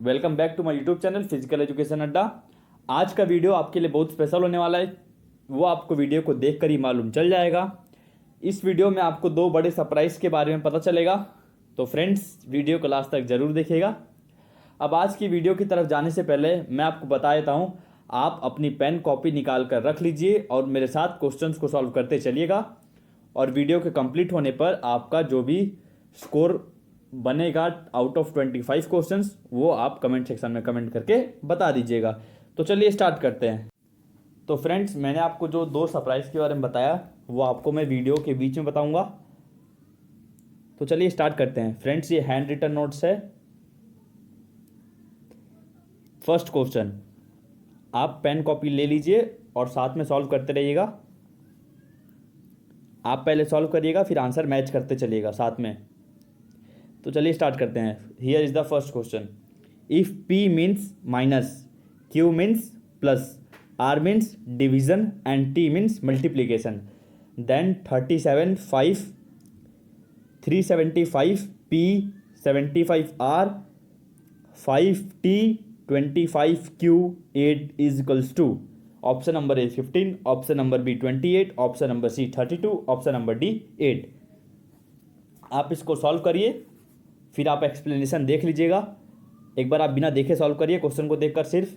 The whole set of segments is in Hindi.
Welcome back to my YouTube channel physical education Adda. आज का वीडियो आपके लिए बहुत स्पेशल होने वाला है, वो आपको वीडियो को देखकर ही मालूम चल जाएगा। इस वीडियो में आपको दो बड़े सरप्राइज के बारे में पता चलेगा, तो फ्रेंड्स वीडियो को लास्ट तक जरूर देखिएगा। अब आज की वीडियो की तरफ जाने से पहले मैं आपको बता देता हूँ, आप अपनी पेन कॉपी निकाल कर रख लीजिए और मेरे साथ क्वेश्चंस को सॉल्व करते चलिएगा। और वीडियो के कंप्लीट होने पर आपका जो भी स्कोर बनेगा आउट ऑफ 25 क्वेश्चंस वो आप कमेंट सेक्शन में कमेंट करके बता दीजिएगा। तो चलिए स्टार्ट करते हैं। तो फ्रेंड्स, मैंने आपको जो दो सरप्राइज के बारे में बताया वो आपको मैं वीडियो के बीच में बताऊंगा। तो चलिए स्टार्ट करते हैं। फ्रेंड्स, ये हैंड रिटन नोट्स है। फर्स्ट क्वेश्चन, आप पेन कॉपी ले लीजिए और साथ में सॉल्व करते रहिएगा। आप पहले सॉल्व करिएगा, फिर आंसर मैच करते चलिएगा साथ में। तो चलिए स्टार्ट करते हैं। Here is the first question. If P means minus, Q means plus, R means division and T means multiplication, then 37 5 375 P 75 R 5 T 25 Q 8 is equals to option number A 15, option number B 28, option number C 32, option number D 8। आप इसको सॉल्व करिए, फिर आप एक्सप्लेनेशन देख लीजिएगा। एक बार आप बिना देखे सॉल्व करिए क्वेश्चन को देखकर सिर्फ।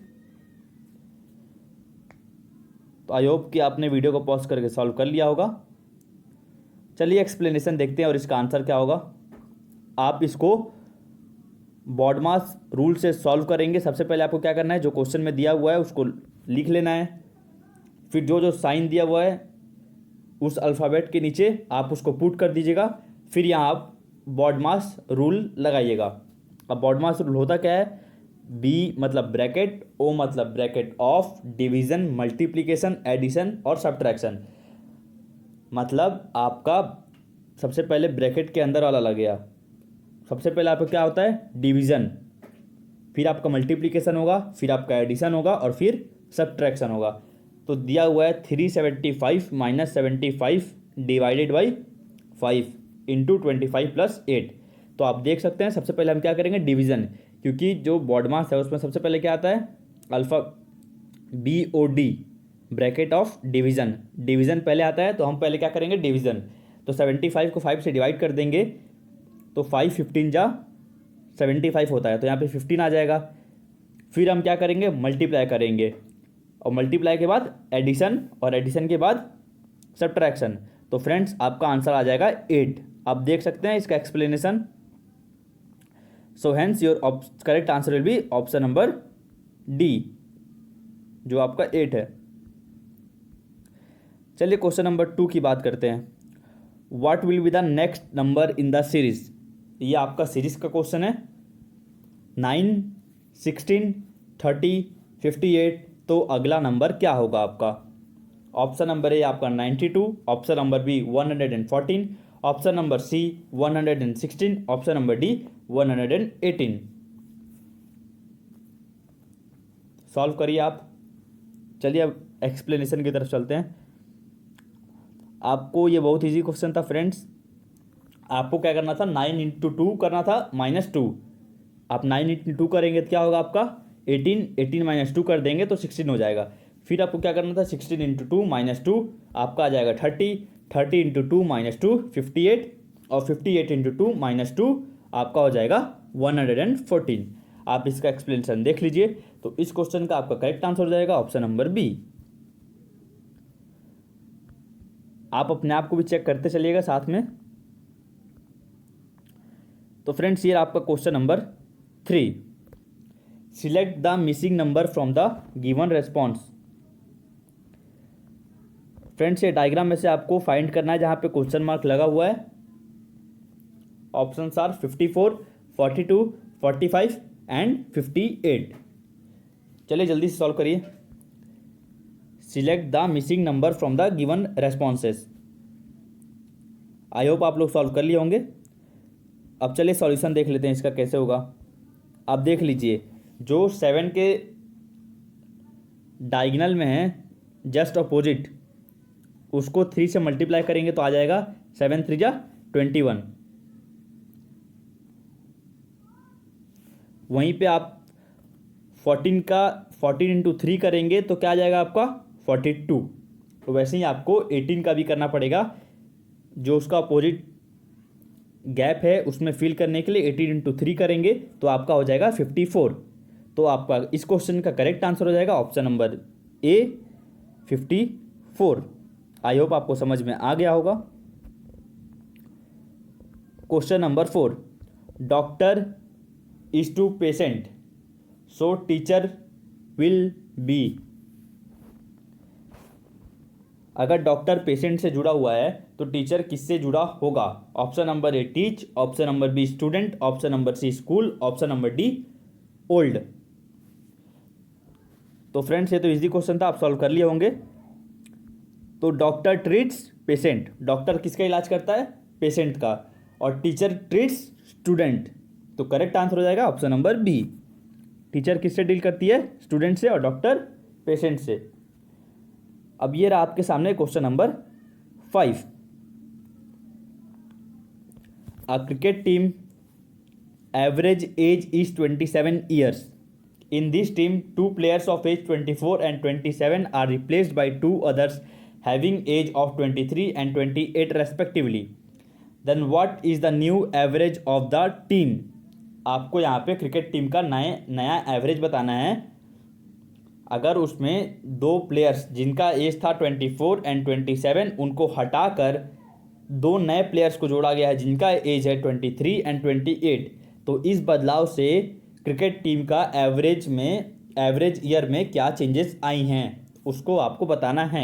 तो आई होप कि आपने वीडियो को पॉज करके सॉल्व कर लिया होगा। चलिए एक्सप्लेनेशन देखते हैं और इसका आंसर क्या होगा। आप इसको बॉडमास रूल से सॉल्व करेंगे। सबसे पहले आपको क्या करना है, जो क्वेश्चन में दिया हुआ है उसको लिख लेना है। फिर जो जो साइन दिया हुआ है उस अल्फ़ाबेट के नीचे आप उसको पुट कर दीजिएगा। फिर यहाँ आप बॉडमास रूल लगाइएगा। अब बॉडमास रूल होता क्या है, बी मतलब ब्रैकेट, ओ मतलब bracket of, division, multiplication, addition और सब्ट्रैक्शन। मतलब आपका सबसे पहले ब्रैकेट के अंदर वाला लग गया। सबसे पहले आपका क्या होता है, डिवीजन, फिर आपका मल्टीप्लिकेशन होगा, फिर आपका एडिशन होगा और फिर सब्ट्रैक्शन होगा। तो दिया हुआ है 375 minus 75 divided by 5 into 25 plus 8। तो आप देख सकते हैं सबसे पहले हम क्या करेंगे, डिवीजन, क्योंकि जो बॉडमास है उसमें सबसे पहले क्या आता है, alpha BOD bracket of division. Division पहले आता है तो हम पहले क्या करेंगे, डिवीजन। तो 75 को 5 से डिवाइड कर देंगे तो 5 15 जा 75 होता है, तो यहाँ पे 15 आ जाएगा। फिर हम क्या करेंगे, मल्टीप्लाई करेंगे, और मल्टीप्लाई के बाद एडिशन, और एडिशन के बाद सब्ट्रैक्शन। तो फ्रेंड्स आपका आंसर आ जाएगा 8। आप देख सकते हैं इसका explanation. So hence your correct answer will be option number D, जो आपका 8 है। चलिए क्वेश्चन नंबर 2 की बात करते हैं। What will be the next number in the series. ये आपका सीरीज का क्वेश्चन है। 9, 16, 30, 58, तो अगला नंबर क्या होगा आपका। ऑप्शन नंबर ए आपका 92, option number B 114, option number C 116, option number D 118। Solve करिए आप। चलिए अब एक्सप्लेनेशन की तरफ चलते हैं। आपको ये बहुत इजी क्वेश्चन था फ्रेंड्स। आपको क्या करना था, 9 इंटू 2 करना था -2। आप 9 इंटू 2 करेंगे तो क्या होगा आपका 18, 18 माइनस 2 कर देंगे तो 16 हो जाएगा। फिर आपको क्या करना था, 16 इंटू 2 -2 आपका आ जाएगा 30, 30 इंटू 2 -2 58, और 58 इंटू 2 -2 आपका हो जाएगा 114। आप इसका एक्सप्लेनेशन देख लीजिए। तो इस क्वेश्चन का आपका करेक्ट आंसर हो जाएगा ऑप्शन नंबर बी। आप अपने आप को भी चेक करते चलिएगा साथ में। तो फ्रेंड्स ये आपका question number 3। Select the missing number from the given response. Friends ये डायग्राम में से आपको फाइंड करना है जहां पे क्वेश्चन मार्क लगा हुआ है। Options are 54, 42, 45 and 58। चलिए जल्दी से सॉल्व करिए। Select the missing number from the given responses. I hope आप लोग सॉल्व कर लिए होंगे। अब चलिए सॉल्यूशन देख लेते हैं इसका कैसे होगा। आप देख लीजिए, जो 7 के डायगोनल में है जस्ट अपोजिट, उसको 3 से मल्टीप्लाई करेंगे तो आ जाएगा 7 3 जा 21। वहीं पे आप 14 का 14 इंटू 3 करेंगे तो क्या आ जाएगा आपका 42। तो वैसे ही आपको 18 का भी करना पड़ेगा, जो उसका अपोजिट गैप है उसमें फिल करने के लिए 18 इंटू 3 करेंगे तो आपका हो जाएगा 54। तो आपका इस क्वेश्चन का करेक्ट आंसर हो जाएगा option number A 54। I hope आपको समझ में आ गया होगा। Question number 4, doctor is to patient so teacher will be. अगर डॉक्टर पेशेंट से जुड़ा हुआ है तो टीचर किससे जुड़ा होगा? Option number A teach, option number B student, option number C school, option number D old. तो फ्रेंड्स ये तो इजी क्वेश्चन था, आप सॉल्व कर लिए होंगे। तो डॉक्टर ट्रीट्स पेशेंट, डॉक्टर किसका इलाज करता है? पेशेंट का। और टीचर ट्रीट्स स्टूडेंट, तो करेक्ट आंसर हो जाएगा ऑप्शन नंबर बी। टीचर किससे डील करती है? स्टूडेंट से, और डॉक्टर पेशेंट से। अब ये रहा आपके सामने question number 5। A cricket team average age is 27 years. In this team, 2 players of age 24 and 27 are replaced by 2 others having age of 23 and 28 respectively. Then what is the new average of the team? आपको यहाँ पे क्रिकेट टीम का नया एवरेज बताना है। अगर उसमें 2 प्लेयर्स जिनका एज था 24 एंड 27, उनको हटाकर 2 नए प्लेयर्स को जोड़ा गया है जिनका एज है 23 एंड 28, तो इस बदलाव से क्रिकेट टीम का एवरेज ईयर में क्या चेंजेस आई हैं उसको आपको बताना है।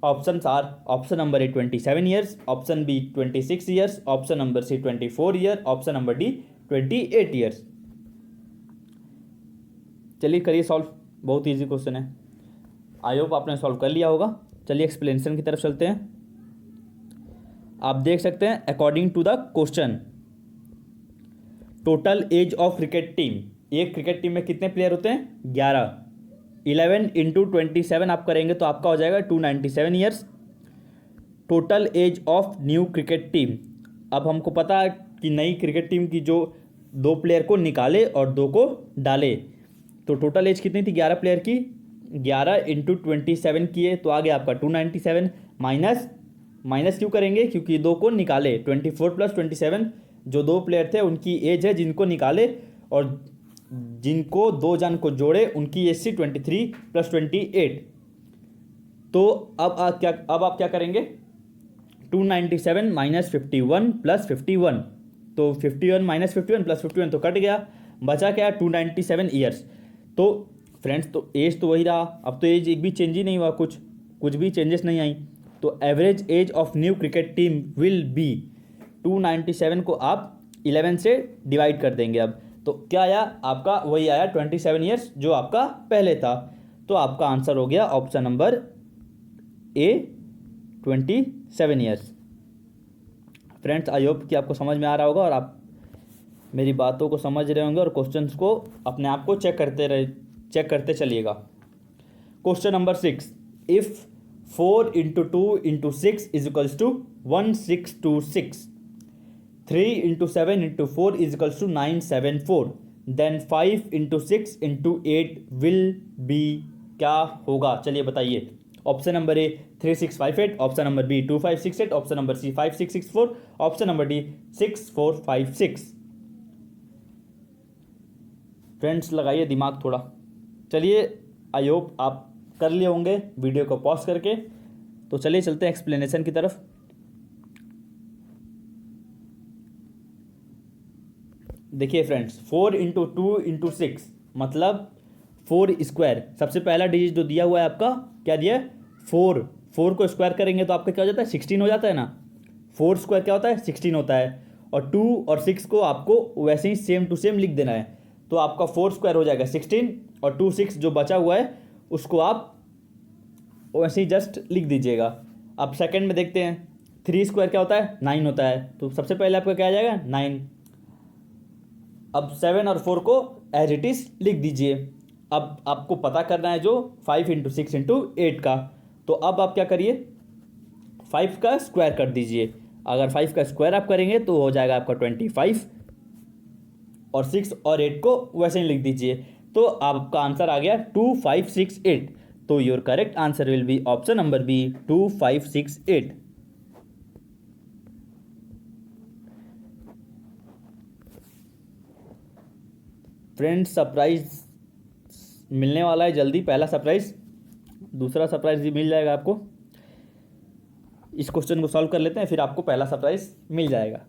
Option are, option number A 27 years, option B 26 years, option number C 24 year, option number D 28 years. चलिए करिए सॉल्व, बहुत ईजी क्वेश्चन है। आई होप आपने सॉल्व कर लिया होगा। चलिए एक्सप्लेनेशन की तरफ चलते हैं। आप देख सकते हैं according to the question, total age of cricket team, एक क्रिकेट टीम में कितने प्लेयर होते हैं? 11। 11 इंटू 27 आप करेंगे तो आपका हो जाएगा 297 years. Total age of new cricket team, अब हमको पता है कि नई क्रिकेट टीम की जो 2 प्लेयर को निकाले और 2 को डाले, तो टोटल एज कितनी थी 11 प्लेयर की? 11 इंटू 27 किए तो आ गया आपका 297। माइनस क्यों करेंगे? क्योंकि 2 को निकाले। 24 प्लस 27 जो 2 प्लेयर थे उनकी एज है, जिनको निकाले और जिनको 2 जन को जोड़े उनकी एज थी 23 प्लस 28। तो अब आप क्या करेंगे? 297 माइनस 51 प्लस 51, तो 51 माइनस 51 प्लस 51 तो कट गया, बचा क्या? 297 ईयर्स। तो फ्रेंड्स तो एज तो वही रहा, अब तो एज एक भी चेंज ही नहीं हुआ, कुछ भी चेंजेस नहीं आई। तो average age of new cricket team will be 297 को आप 11 से डिवाइड कर देंगे। अब तो क्या आया आपका? वही आया 27 ईयर्स जो आपका पहले था। तो आपका आंसर हो गया option number A 27 years. Friends I hope कि आपको समझ में आ रहा होगा और आप मेरी बातों को समझ रहे होंगे और क्वेश्चंस को अपने आप को चेक करते चलिएगा। Question number 6, if 4 into 2 into 6 is equals to 1626, 3 into 7 into 4 is equals to 974, then 5 into 6 into 8 will be, क्या होगा? चलिए बताइए। Option number A 3658, option number B 2568, option number C 5664, option number D 6456। Friends लगाइए दिमाग थोड़ा। चलिए आई होप आप कर लिए होंगे वीडियो को पॉज करके। तो चलिए चलते हैं एक्सप्लेनेशन की तरफ। देखिए फ्रेंड्स, 4 इंटू 2 इंटू 6 मतलब 4 स्क्वायर। सबसे पहला डिजिट जो दिया हुआ है आपका क्या दिया है? 4 को स्क्वायर करेंगे तो आपका क्या हो जाता है? 16 हो जाता है ना। 4 स्क्वायर क्या होता है? 16 होता है। और 2 और 6 को आपको वैसे ही सेम टू सेम लिख देना है, तो आपका 4 स्क्वायर हो जाएगा 16 और 2 6 जो बचा हुआ है उसको आप वैसे ही जस्ट लिख दीजिएगा। अब सेकंड में देखते हैं, 3 स्क्वायर क्या होता है? 9 होता है, तो सबसे पहले आपका क्या आ जाएगा? 9। अब 7 और 4 को एज इट इज लिख दीजिए। अब आपको पता करना है जो 5 इंटू 6 इंटू 8 का, तो अब आप क्या करिए? 5 का स्क्वायर कर दीजिए। अगर 5 का स्क्वायर आप करेंगे तो हो जाएगा आपका 25, और 6 और 8 को वैसे ही लिख दीजिए। तो आपका आंसर आ गया 2568। तो your correct answer will be option number B 2568। Friends surprise मिलने वाला है जल्दी, पहला सरप्राइज, दूसरा सरप्राइज भी मिल जाएगा आपको। इस क्वेश्चन को सॉल्व कर लेते हैं, फिर आपको पहला सरप्राइज मिल जाएगा।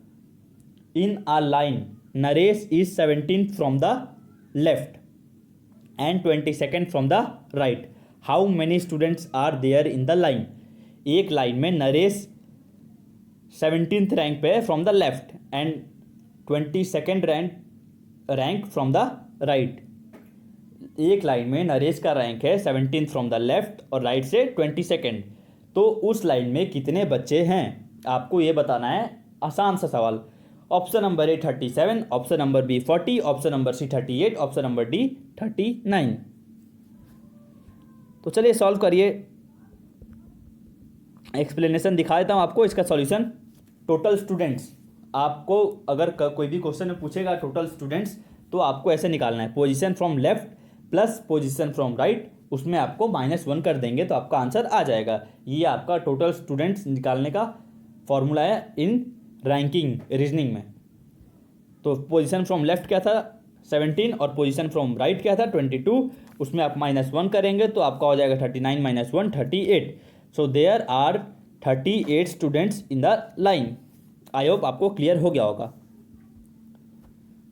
In a line Naresh is 17 from the left and 22 from the right, how many students are there in the line. एक लाइन में नरेश 17th रैंक पे है from the left and 22nd rank from the right. एक लाइन में नरेश का रैंक है 17th फ्रॉम द लेफ्ट और राइट से 22nd। तो उस लाइन में कितने बच्चे हैं आपको ये बताना है। आसान सा सवाल। Option number A 37, option number B 40, option number C 38, option number D 39। तो चलिए सॉल्व करिए। एक्सप्लेनेशन दिखा देता हूँ आपको इसका सॉल्यूशन। टोटल स्टूडेंट्स, आपको अगर कोई भी क्वेश्चन में पूछेगा टोटल स्टूडेंट्स, तो आपको ऐसे निकालना है, position from left plus position from right, उसमें आपको -1 कर देंगे तो आपका आंसर आ जाएगा। ये आपका टोटल स्टूडेंट्स निकालने का फॉर्मूला है इन रैंकिंग रीजनिंग में। तो पोजीशन फ्रॉम लेफ्ट क्या था 17 और पोजीशन फ्रॉम राइट क्या था 22, उसमें आप -1 करेंगे तो आपका हो जाएगा 39 - 1 38। So there are 38 students in the line. I hope आपको क्लियर हो गया होगा।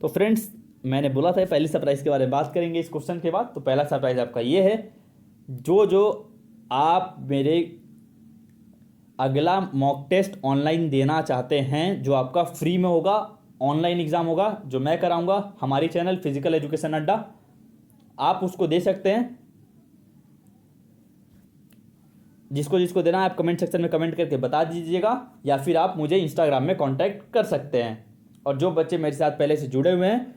तो फ्रेंड्स मैंने बोला था पहली सरप्राइज के बारे में बात करेंगे इस क्वेश्चन के बाद। तो पहला सरप्राइज आपका ये है, जो आप मेरे अगला मॉक टेस्ट ऑनलाइन देना चाहते हैं, जो आपका फ्री में होगा, ऑनलाइन एग्जाम होगा, जो मैं कराऊंगा हमारी चैनल फिजिकल एजुकेशन अड्डा, आप उसको दे सकते हैं। जिसको जिसको देना है आप कमेंट सेक्शन में कमेंट करके बता दीजिएगा, या फिर आप मुझे इंस्टाग्राम में कांटेक्ट कर सकते हैं। और जो बच्चे मेरे साथ पहले से जुड़े हुए हैं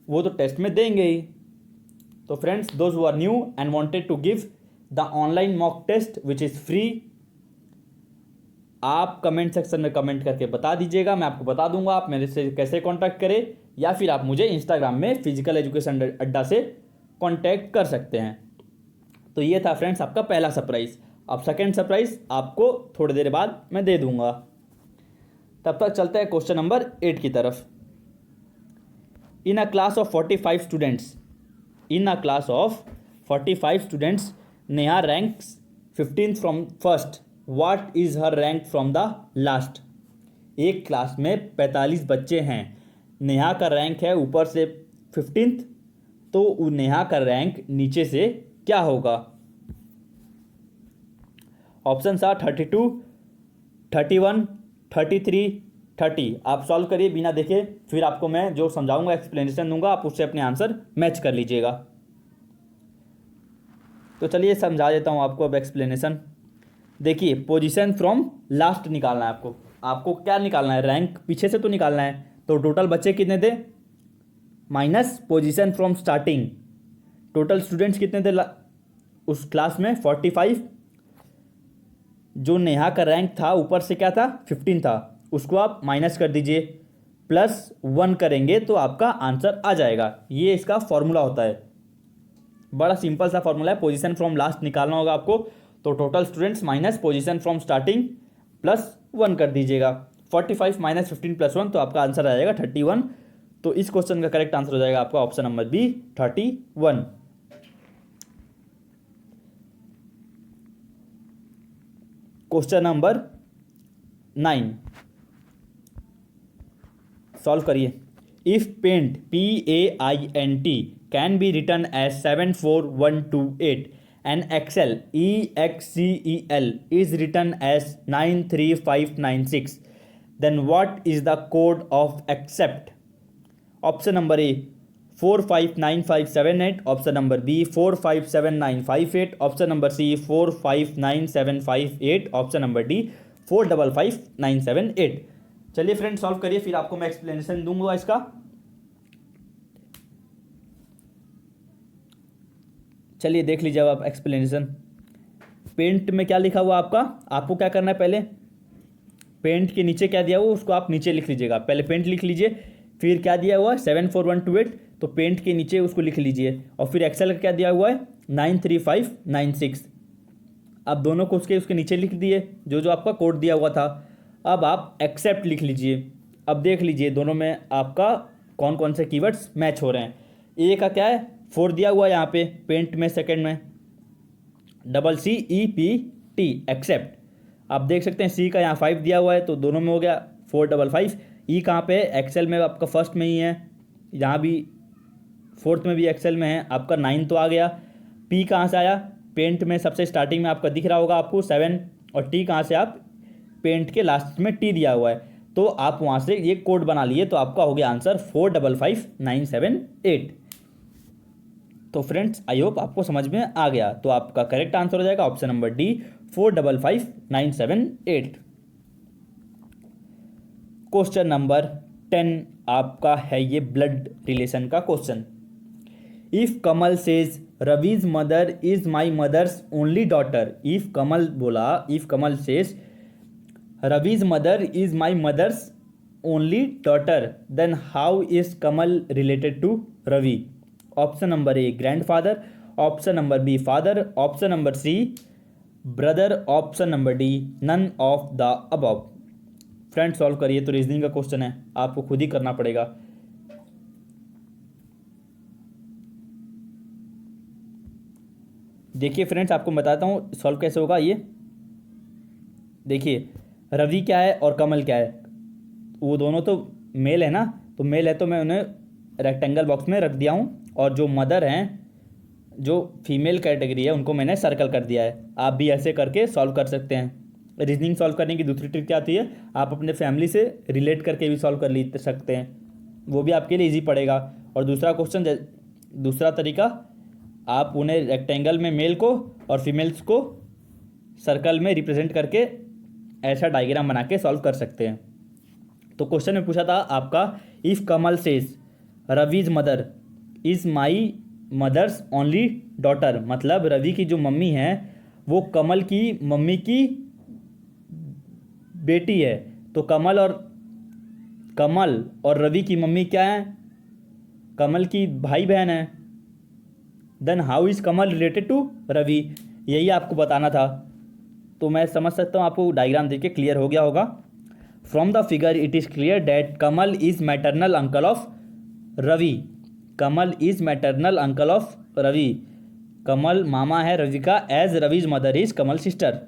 वो तो टेस्ट में देंगे ही। तो friends, those who are new and wanted to give the online mock test which is free, आप कमेंट सेक्शन में कमेंट करके बता दीजिएगा, मैं आपको बता दूंगा आप मेरे से कैसे कांटेक्ट करें, या फिर आप मुझे इंस्टाग्राम में फिजिकल एजुकेशन अड्डा से कांटेक्ट कर सकते हैं। तो ये था फ्रेंड्स आपका पहला सरप्राइज। अब सेकेंड सरप्राइज आपको थोड़ी देर बाद मैं दे दूंगा। तब तक चलते हैं क्वेश्चन नंबर 8 की तरफ। In a class of 45 students Neha ranks 15th from first, what is her rank from the last. एक क्लास में 45 बच्चे हैं, नेहा का रैंक है ऊपर से 15th, तो नेहा का रैंक नीचे से क्या होगा। Option are 32, 31, 33, 30। आप सॉल्व करिए बिना देखे, फिर आपको मैं जो समझाऊंगा एक्सप्लेनेशन दूंगा, आप उससे अपने आंसर मैच कर लीजिएगा। तो चलिए समझा देता हूं आपको अब एक्सप्लेनेशन। देखिए, पोजीशन फ्रॉम लास्ट निकालना है आपको क्या निकालना है, रैंक पीछे से तो निकालना है। तो टोटल बच्चे कितने थे minus position from starting, total students कितने थे उस क्लास में 45। जो नेहा का रैंक था ऊपर से क्या था 15 था, उसको आप माइनस कर दीजिए, +1 करेंगे तो आपका आंसर आ जाएगा। ये इसका फॉर्मूला होता है, बड़ा सिंपल सा फॉर्मूला है। पोजीशन फ्रॉम लास्ट निकालना होगा आपको, तो total students minus position from starting +1 कर दीजिएगा। 45 - 15 +1 तो आपका आंसर आ जाएगा 31। तो इस क्वेश्चन का करेक्ट आंसर हो जाएगा आपका option number B 31। Question number 9 solve करिए। If paint PAINT can be written as 74128 and Excel EXCEL is written as 93596, then what is the code of accept? Option number A 459578, option number B 457958, option number C 459758, option number D 455978। चलिए फ्रेंड सॉल्व करिए, फिर आपको मैं एक्सप्लेनेशन दूंगा इसका। चलिए देख लीजिए अब आप एक्सप्लेनेशन। पेंट में क्या लिखा हुआ आपको क्या करना है, पहले पेंट के नीचे क्या दिया हुआ उसको आप नीचे लिख लीजिएगा। पहले पेंट लिख लीजिए, फिर क्या दिया हुआ 74128, तो पेंट के नीचे उसको लिख लीजिए। और फिर एक्सेल का क्या दिया हुआ है 93596। अब दोनों को उसके नीचे लिख दिए जो जो आपका कोड दिया हुआ था। अब आप एक्सेप्ट लिख लीजिए। अब देख लीजिए दोनों में आपका कौन कौन से कीवर्ड्स मैच हो रहे हैं। ए का क्या है 4 दिया हुआ है यहाँ पे पेंट में, सेकंड में CCEPT एक्सेप्ट। आप देख सकते हैं सी का यहाँ 5 दिया हुआ है तो दोनों में हो गया 455। ई कहाँ पे है एक्सेल में आपका फर्स्ट में ही है, यहाँ भी फोर्थ में भी एक्सेल में है आपका 9 तो आ गया। पी कहाँ से आया पेंट में सबसे स्टार्टिंग में आपका दिख रहा होगा आपको 7। और टी कहाँ से आप पेंट के लास्ट में टी दिया हुआ है तो आप वहाँ से ये कोड बना लिए तो आपका हो गया आंसर 455978। तो फ्रेंड्स आई होप आपको समझ में आ गया। तो आपका करेक्ट आंसर हो जाएगा option number D 455978। Question number 10 आपका है ये ब्लड रिलेशन का question. If Kamal says Ravi's mother is my mother's only daughter. If Kamal बोला, if Kamal says Ravi's mother is my mother's only daughter, then how is Kamal related to Ravi. Option number A grandfather, option number B father, option number C brother, option number D none of the above. Friend solve करिए। तो रीजनिंग का क्वेश्चन है, आपको खुद ही करना पड़ेगा। देखिए फ्रेंड्स आपको बताता हूँ सॉल्व कैसे होगा ये। देखिए रवि क्या है और कमल क्या है, वो दोनों तो मेल है ना, तो मेल है तो मैं उन्हें रेक्टेंगल बॉक्स में रख दिया हूँ। और जो मदर हैं, जो फीमेल कैटेगरी है, उनको मैंने सर्कल कर दिया है। आप भी ऐसे करके सॉल्व कर सकते हैं। रीजनिंग सॉल्व करने की दूसरी ट्रिक क्या आती है, आप अपने फैमिली से रिलेट करके भी सॉल्व कर सकते हैं, वो भी आपके लिए ईजी पड़ेगा। और दूसरा क्वेश्चन, दूसरा तरीका, आप उन्हें रेक्टेंगल में मेल को और फीमेल्स को सर्कल में रिप्रेजेंट करके ऐसा डायग्राम बना के सॉल्व कर सकते हैं। तो क्वेश्चन में पूछा था आपका if Kamal says Ravi's mother is my mother's only daughter, मतलब रवि की जो मम्मी है वो कमल की मम्मी की बेटी है। तो कमल और रवि की मम्मी क्या है, कमल की भाई बहन है। Then how is Kamal related to Ravi, यही आपको बताना था। तो मैं समझ सकता हूँ आपको डायग्राम देख के क्लियर हो गया होगा। From the figure it is clear that Kamal is maternal uncle of Ravi. Kamal is maternal uncle of Ravi, Kamal मामा है रवि का, as Ravi's mother is Kamal sister.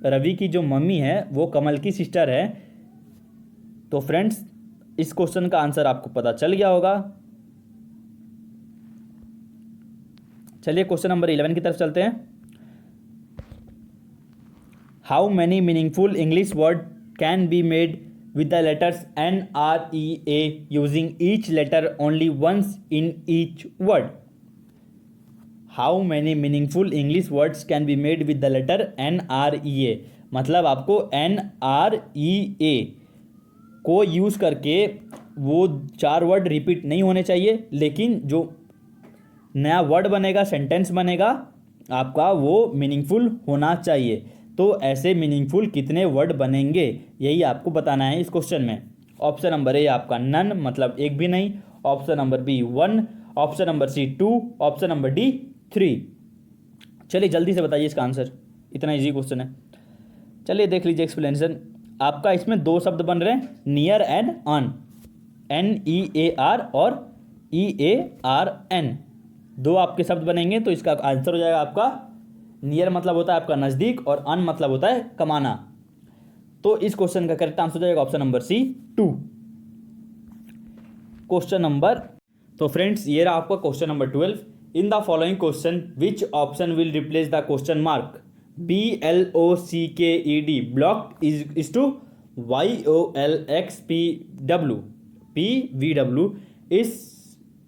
Ravi की जो मम्मी है वो कमल की सिस्टर है। तो फ्रेंड्स इस क्वेश्चन का आंसर आपको पता चल गया होगा। चलिए क्वेश्चन नंबर 11 की तरफ चलते हैं। How many meaningful English word can be made with the letters N, R, E, A using each letter only once in each word? How many meaningful English words can be made with the letter N, R, E, A? मतलब आपको N, R, E, A को यूज़ करके वो 4 वर्ड रिपीट नहीं होने चाहिए, लेकिन जो नया वर्ड बनेगा, सेंटेंस बनेगा आपका, वो मीनिंगफुल होना चाहिए। तो ऐसे मीनिंगफुल कितने वर्ड बनेंगे यही आपको बताना है इस क्वेश्चन में। ऑप्शन नंबर ए आपका नन, मतलब एक भी नहीं। Option number B 1, option number C 2, option number D 3। चलिए जल्दी से बताइए इसका आंसर, इतना इजी क्वेश्चन है। चलिए देख लीजिए एक्सप्लेनेशन। आपका इसमें 2 शब्द बन रहे हैं, नियर एंड अन, NEAR और EARN, 2 आपके शब्द बनेंगे। तो इसका आंसर हो जाएगा आपका नियर मतलब होता है आपका नज़दीक और अन मतलब होता है कमाना। तो इस क्वेश्चन का करेक्ट आंसर हो जाएगा option number C 2। Question number, तो फ्रेंड्स ये रहा आपका question number 12। In the following question which option will replace the question mark BLOCKED block is to YOLXPW PVW is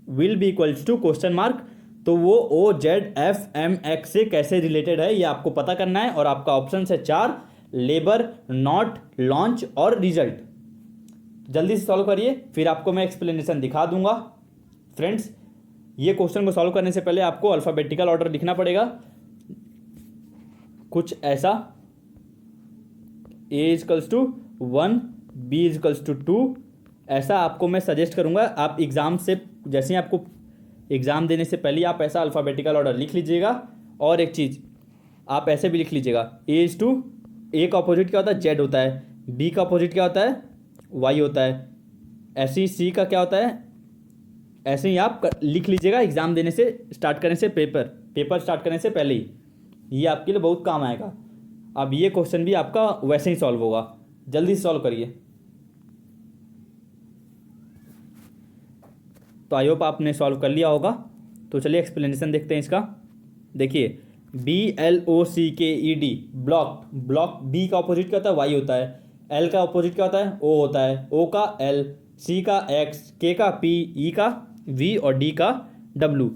will be equals to question mark. तो वो OZFMX से कैसे रिलेटेड है ये आपको पता करना है। और आपका ऑप्शन है 4, लेबर, नॉट, लॉन्च और रिजल्ट। जल्दी से सॉल्व करिए, फिर आपको मैं एक्सप्लेनेशन दिखा दूंगा। फ्रेंड्स ये क्वेश्चन को सॉल्व करने से पहले आपको अल्फ़ाबेटिकल ऑर्डर लिखना पड़ेगा, कुछ ऐसा, A equals to 1, B equals to 2। ऐसा आपको मैं सजेस्ट करूंगा। आप एग्ज़ाम से जैसे ही आपको एग्ज़ाम देने से पहले आप ऐसा अल्फ़ाबेटिकल ऑर्डर लिख लीजिएगा। और एक चीज़ आप ऐसे भी लिख लीजिएगा, ए का अपोजिट क्या होता है, जेड होता है, बी का अपोजिट क्या होता है, वाई होता है, ऐसे ही सी का क्या होता है, ऐसे ही आप लिख लीजिएगा एग्ज़ाम देने से स्टार्ट करने से पेपर स्टार्ट करने से पहले ही। ये आपके लिए बहुत काम आएगा। अब ये क्वेश्चन भी आपका वैसे ही सॉल्व होगा, जल्दी से सॉल्व करिए। तो आई होप आपने सॉल्व कर लिया होगा। तो चलिए एक्सप्लेनेशन देखते हैं इसका। देखिए BLOCKED ब्लॉक बी का अपोजिट क्या होता है, वाई होता है, एल का अपोजिट क्या होता है, ओ होता है, ओ का एल, सी का एक्स, के का पी, ई का वी और डी का डब्लू।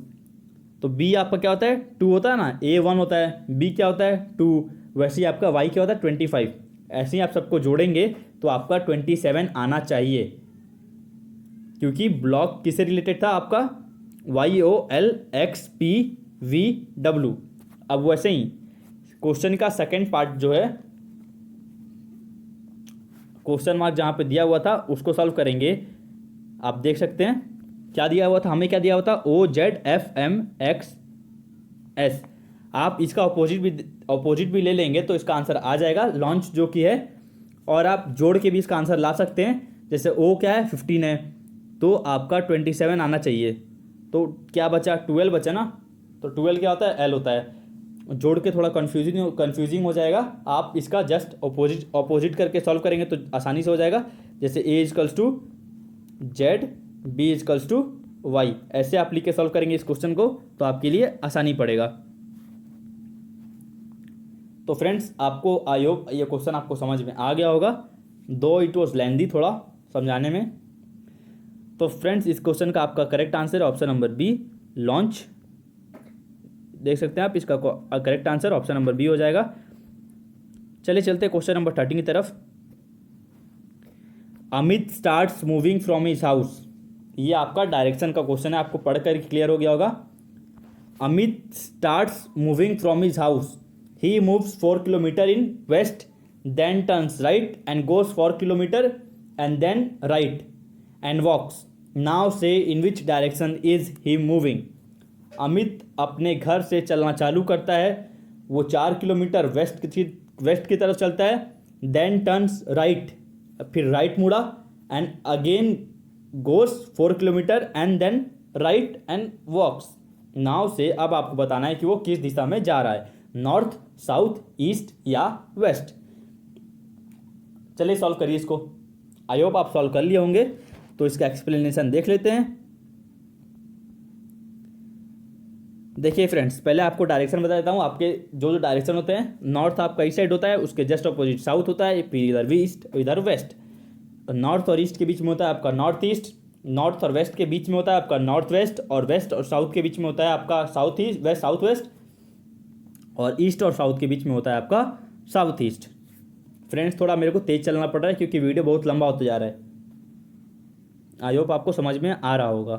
तो बी आपका क्या होता है, 2 होता है ना, ए 1 होता है, बी क्या होता है 2, वैसे ही आपका वाई क्या होता है 25। ऐसे ही आप सबको जोड़ेंगे तो आपका 27 आना चाहिए, क्योंकि ब्लॉक किससे रिलेटेड था आपका, YOLXPVW। अब वैसे ही क्वेश्चन का सेकंड पार्ट जो है, क्वेश्चन मार्क जहाँ पे दिया हुआ था उसको सॉल्व करेंगे। आप देख सकते हैं क्या दिया हुआ था, हमें क्या दिया हुआ था, OZFMXS। आप इसका अपोजिट भी ले लेंगे तो इसका आंसर आ जाएगा, लॉन्च जो कि है। और आप जोड़ के भी इसका आंसर ला सकते हैं। जैसे ओ क्या है 15 है, तो आपका 27 आना चाहिए। तो क्या बचा, 12 बचा ना, तो 12 क्या होता है, एल होता है। जोड़ के थोड़ा कन्फ्यूजिंग हो जाएगा, आप इसका जस्ट अपोजिट करके सॉल्व करेंगे तो आसानी से हो जाएगा। जैसे A equals to Z, B equals to Y, ऐसे आप लिख के सॉल्व करेंगे इस क्वेश्चन को तो आपके लिए आसानी पड़ेगा। तो फ्रेंड्स आपको आई होप ये क्वेश्चन आपको समझ में आ गया होगा, दो इट वॉज लेंदी थोड़ा समझाने में। तो फ्रेंड्स इस क्वेश्चन का आपका करेक्ट आंसर है ऑप्शन नंबर बी, लॉन्च। देख सकते हैं आप, इसका correct answer option number B हो जाएगा। चलिए चलते हैं क्वेश्चन नंबर 13 की तरफ। Amit starts moving from his house, ये आपका डायरेक्शन का क्वेश्चन है, आपको पढ़कर क्लियर हो गया होगा। Amit starts moving from his house, he moves 4 kilometre in west, then turns right and goes 4 kilometre and then right and walks. Now say in which direction is he moving. Amit अपने घर से चलना चालू करता है, वो 4 किलोमीटर वेस्ट की तरफ चलता है, देन टर्न्स राइट, फिर राइट मुड़ा, and again goes 4 kilometre and then right and walks. Now से अब आपको बताना है कि वो किस दिशा में जा रहा है, नॉर्थ, साउथ, ईस्ट या वेस्ट। चलिए सॉल्व करिए इसको, आई होप आप सॉल्व कर लिए होंगे। तो इसका एक्सप्लेनेशन देख लेते हैं। देखिए फ्रेंड्स, पहले आपको डायरेक्शन बता देता हूँ। आपके जो डायरेक्शन होते हैं, नॉर्थ आपका इस साइड होता है, उसके जस्ट अपोजिट साउथ होता है, फिर इधर ईस्ट, इधर वेस्ट। नॉर्थ और ईस्ट के बीच में होता है आपका नॉर्थ ईस्ट, नॉर्थ और वेस्ट के बीच में होता है आपका नॉर्थ वेस्ट, और वेस्ट और साउथ के बीच में होता है आपका south east, west south west, और ईस्ट और साउथ के बीच में होता है आपका साउथ ईस्ट। फ्रेंड्स थोड़ा मेरे को तेज चलना पड़ रहा है क्योंकि वीडियो बहुत लंबा होता जा रहा है। आई होप आपको समझ में आ रहा होगा।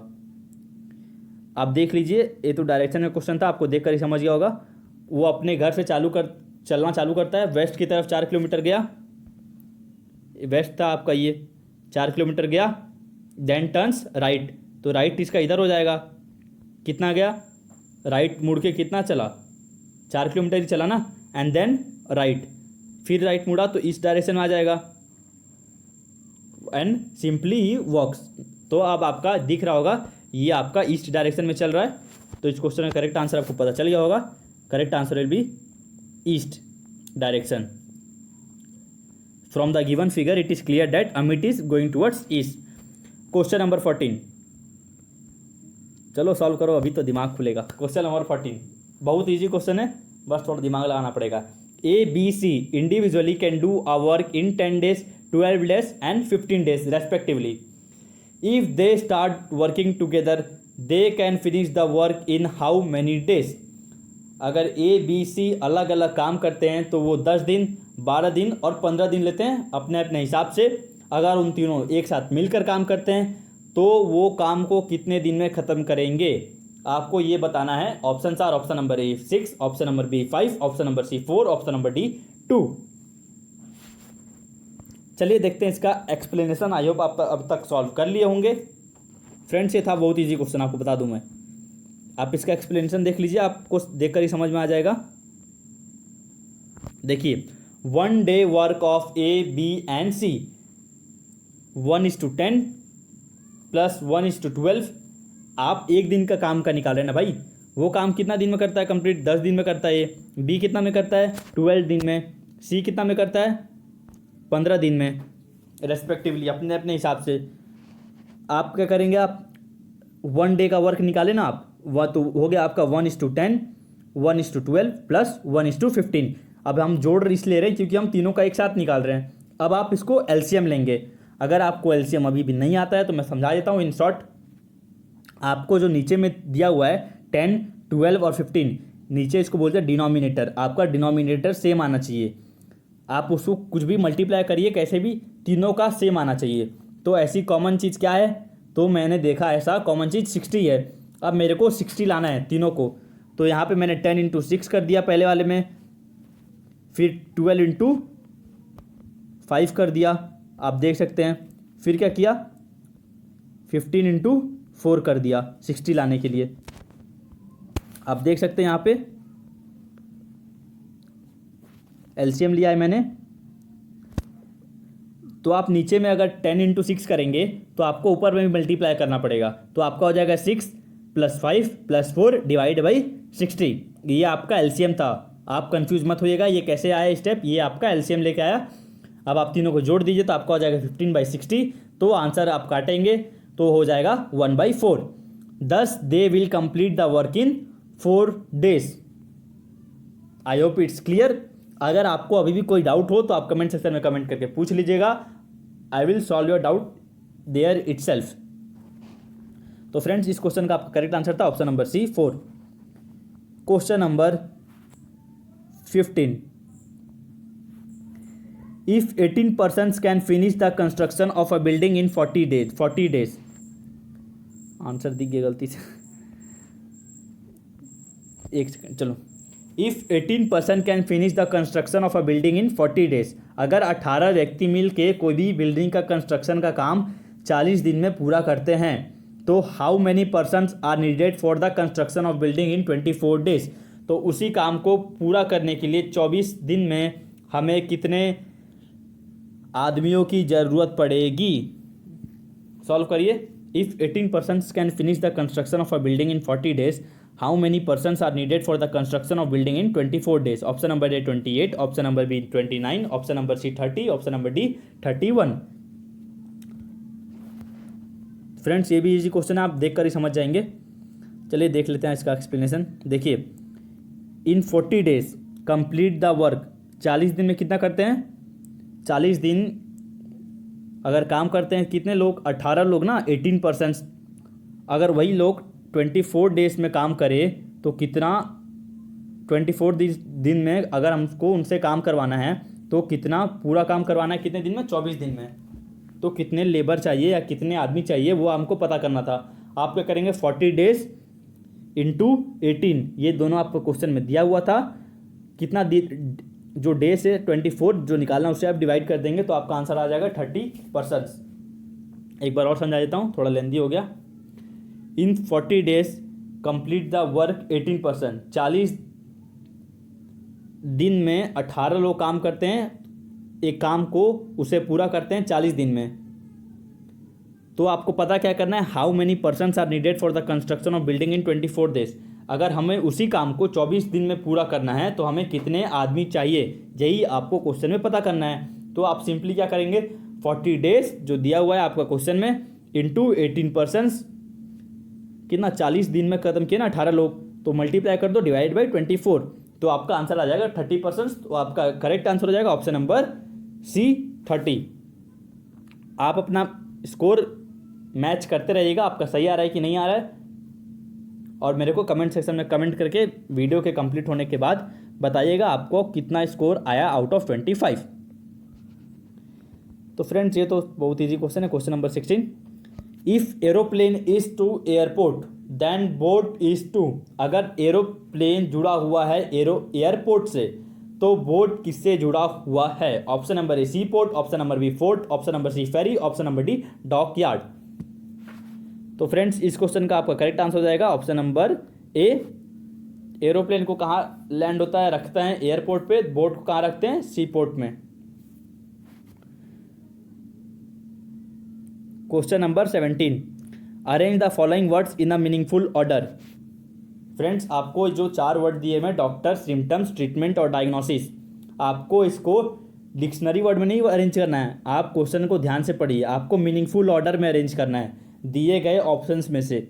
आप देख लीजिए, ये तो डायरेक्शन का क्वेश्चन था, आपको देखकर ही समझ गया होगा। वो अपने घर से चलना चालू करता है, वेस्ट की तरफ 4 किलोमीटर गया, वेस्ट था आपका ये, 4 किलोमीटर गया, देन टर्न्स राइट, तो राइट इसका इधर हो जाएगा, कितना गया, राइट मुड़ के कितना चला, 4 किलोमीटर ही चला ना, एंड देन राइट, फिर राइट मुड़ा तो इस डायरेक्शन में आ जाएगा, एंड सिंपली ही वॉक्स। तो अब आपका दिख रहा होगा ये आपका ईस्ट डायरेक्शन में चल रहा है। तो इस क्वेश्चन का करेक्ट आंसर आपको पता चल गया होगा, correct answer will B east direction. From the given figure it is clear that Amit is going towards east. Question number 14, चलो सॉल्व करो, अभी तो दिमाग खुलेगा। क्वेश्चन नंबर 14 बहुत ईजी क्वेश्चन है, बस थोड़ा दिमाग लगाना पड़ेगा। ABC individually can do a work in 10 days, 12 days and 15 days respectively. If they start working together, they can finish the work in how many days? अगर ABC अलग अलग काम करते हैं तो वो 10 दिन, 12 दिन और 15 दिन लेते हैं अपने अपने हिसाब से। अगर उन तीनों एक साथ मिलकर काम करते हैं तो वो काम को कितने दिन में ख़त्म करेंगे, आपको ये बताना है। Option are option number A 6, option number B 5, option number C 4, option number D 2। चलिए देखते हैं इसका एक्सप्लेनेशन। आई होप आप अब तक सॉल्व कर लिए होंगे। फ्रेंड्स ये था बहुत इजी क्वेश्चन, आपको बता दूं मैं। आप इसका एक्सप्लेनेशन देख लीजिए, आपको देखकर ही समझ में आ जाएगा। देखिए 1 day work of A B and C 1:10 plus 1:12। आप एक दिन का काम का निकाल रहे हैं ना भाई, वो काम कितना दिन में करता है कंप्लीट? 10 दिन में करता है। बी कितना में करता है? 12 दिन में। सी कितना में करता है? 15 दिन में, रेस्पेक्टिवली अपने अपने हिसाब से। आप क्या करेंगे? आप 1 डे का वर्क निकाले ना आप, वह तो हो गया आपका 1:10 1:12 प्लस 1:15। अब हम जोड़ इसलिए रहे हैं क्योंकि हम तीनों का एक साथ निकाल रहे हैं। अब आप इसको एलसीएम लेंगे। अगर आपको एलसीएम अभी भी नहीं आता है तो मैं समझा देता हूँ इन शॉर्ट। आपको जो नीचे में दिया हुआ है 10, 12 और 15, नीचे इसको बोलते हैं डिनोमिनेटर। आपका डिनोमिनेटर सेम आना चाहिए। आप उसको कुछ भी मल्टीप्लाई करिए कैसे भी, तीनों का सेम आना चाहिए। तो ऐसी कॉमन चीज़ क्या है? तो मैंने देखा ऐसा कॉमन चीज़ 60 है। अब मेरे को 60 लाना है तीनों को। तो यहाँ पे मैंने 10 × 6 कर दिया पहले वाले में, फिर 12 × 5 कर दिया, आप देख सकते हैं। फिर क्या किया? 15 × 4 कर दिया 60 लाने के लिए। आप देख सकते हैं यहाँ पे एलसीएम लिया है मैंने। तो आप नीचे में अगर 10 × 6 करेंगे तो आपको ऊपर में भी मल्टीप्लाई करना पड़ेगा। तो आपका हो जाएगा 6 + 5 + 4 डिवाइड बाई 60। ये आपका एलसीएम था। आप कंफ्यूज मत होइएगा ये कैसे आया स्टेप, ये आपका एलसीएम लेके आया। अब आप तीनों को जोड़ दीजिए तो आपका हो जाएगा 15/60। तो आंसर आप काटेंगे तो हो जाएगा 1/4। दस they will complete the work in 4 days। I hope it's clear. अगर आपको अभी भी कोई डाउट हो तो आप कमेंट सेक्शन में कमेंट करके पूछ लीजिएगा। I will solve your doubt there itself. तो फ्रेंड्स इस क्वेश्चन का आपका करेक्ट आंसर था option number C 4। Question number 15। If 18 persons can finish the construction of a building in 40 days। Answer दिख गया गलती से, एक सेकंड चलो। If 18 person can finish the construction of a building in 40 days। अगर 18 व्यक्ति मिल के कोई भी बिल्डिंग का कंस्ट्रक्शन का काम 40 दिन में पूरा करते हैं तो how many persons are needed for the construction of building in 24 days। तो उसी काम को पूरा करने के लिए 24 दिन में हमें कितने आदमियों की ज़रूरत पड़ेगी? सॉल्व करिए। If 18 persons can finish the construction of a building in 40 days, how many persons are needed for the construction of building in 24 days। Option number A 28, option number B 29, option number C 30, option number D 31। Friends ये भी इजी क्वेश्चन है, आप देखकर ही समझ जाएंगे। चलिए देख लेते हैं इसका एक्सप्लेनेशन। देखिए इन 40 days कंप्लीट द वर्क। 40 दिन में कितना करते हैं? 40 दिन अगर काम करते हैं कितने लोग? 18 लोग ना, 18 persons। अगर वही लोग 24 days में काम करें तो कितना 24 दिन में अगर हमको उनसे काम करवाना है तो कितना पूरा काम करवाना है? कितने दिन में? 24 दिन में। तो कितने लेबर चाहिए या कितने आदमी चाहिए वो हमको पता करना था। आप क्या करेंगे? 40 days × 18, ये दोनों आपको क्वेश्चन में दिया हुआ था। कितना जो डे से 24 जो निकालना उससे आप डिवाइड कर देंगे तो आपका आंसर आ जाएगा 30 persons। एक बार और समझा देता हूँ, थोड़ा लेंदी हो गया। इन 40 days complete the work 18 person. 40 दिन में 18 लोग काम करते हैं एक काम को, उसे पूरा करते हैं 40 दिन में। तो आपको पता क्या करना है? How many persons are needed for the construction of building in 24 days। अगर हमें उसी काम को 24 दिन में पूरा करना है तो हमें कितने आदमी चाहिए, यही आपको क्वेश्चन में पता करना है। तो आप सिंपली क्या करेंगे? 40 days जो दिया हुआ है आपका क्वेश्चन में इंटू 18 persons, कितना 40 दिन में खत्म किया ना 18 लोग, तो मल्टीप्लाई कर दो डिवाइड बाई 24, तो आपका आंसर आ जाएगा 30 persons। तो आपका करेक्ट आंसर हो जाएगा ऑप्शन नंबर सी 30। आप अपना स्कोर मैच करते रहिएगा, आपका सही आ रहा है कि नहीं आ रहा है, और मेरे को कमेंट सेक्शन में कमेंट करके वीडियो के कंप्लीट होने के बाद बताइएगा आपको कितना स्कोर आया आउट ऑफ 25। तो फ्रेंड्स ये तो बहुत ईजी क्वेश्चन है। Question number 16। If aeroplane is to airport then boat is to. अगर एरोप्लेन जुड़ा हुआ है एयरपोर्ट से तो बोट किससे जुड़ा हुआ है? Option number A seaport, option number B fort, option number C ferry, option number D dockyard. तो फ्रेंड्स इस क्वेश्चन का आपका करेक्ट आंसर हो जाएगा ऑप्शन नंबर ए, एरोप्लेन को कहाँ लैंड होता है, रखते हैं एयरपोर्ट पे, बोट को कहाँ रखते हैं, सी पोर्ट में। Question number 17, arrange the following words in a meaningful order. Friends, आपको जो 4 वर्ड दिए मैं, डॉक्टर, सिम्टम्स, ट्रीटमेंट और डायग्नोसिस, आपको इसको डिक्शनरी वर्ड में नहीं अरेंज करना है, आप क्वेश्चन को ध्यान से पढ़िए, आपको मीनिंगफुल ऑर्डर में अरेंज करना है दिए गए ऑप्शंस में से।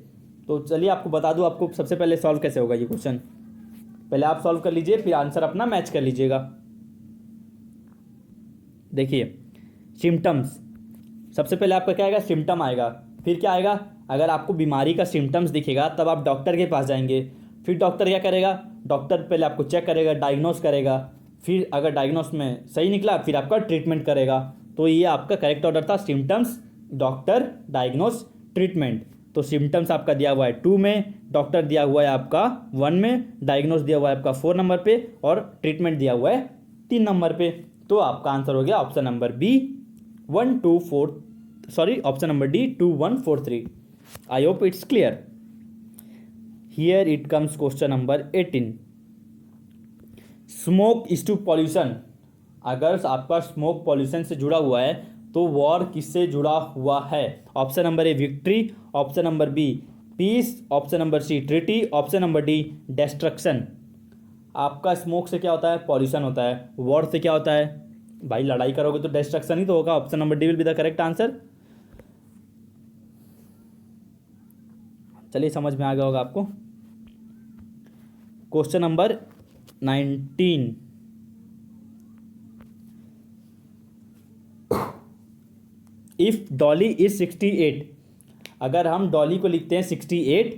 तो चलिए आपको बता दूं, आपको सबसे पहले सॉल्व कैसे होगा ये क्वेश्चन। पहले आप सॉल्व कर लीजिए, फिर आंसर अपना मैच कर लीजिएगा। देखिए, सिम्टम्स, सबसे पहले आपका क्या आएगा, सिम्टम आएगा। फिर क्या आएगा, अगर आपको बीमारी का सिम्टम्स दिखेगा तब आप डॉक्टर के पास जाएंगे। फिर डॉक्टर क्या करेगा, डॉक्टर पहले आपको चेक करेगा, डायग्नोस करेगा, फिर अगर डायग्नोस में सही निकला फिर आपका ट्रीटमेंट करेगा। तो ये आपका करेक्ट ऑर्डर था, सिम्टम्स, डॉक्टर, डायग्नोस, ट्रीटमेंट। तो सिम्टम्स आपका दिया हुआ है 2 में, डॉक्टर दिया हुआ है आपका 1 में, डायग्नोस दिया हुआ है आपका 4 नंबर पे और ट्रीटमेंट दिया हुआ है 3 नंबर पे। तो आपका आंसर हो गया option number B 1 2 4, sorry option number D 2 1 4 3। I hope it's clear. Here it comes question number 18, smoke is to pollution. अगर आपका स्मोक पॉल्यूशन से जुड़ा हुआ है तो वॉर किससे जुड़ा हुआ है। Option number A victory, option number B peace, option number C treaty, option number D destruction. आपका स्मोक से क्या होता है, पॉल्यूशन होता है। वॉर से क्या होता है, भाई लड़ाई करोगे तो डिस्ट्रक्शन ही तो होगा। Option number D will be the correct answer. चलिए समझ में आ गया होगा आपको। Question number 19, if Dolly is 68, अगर हम डॉली को लिखते हैं 68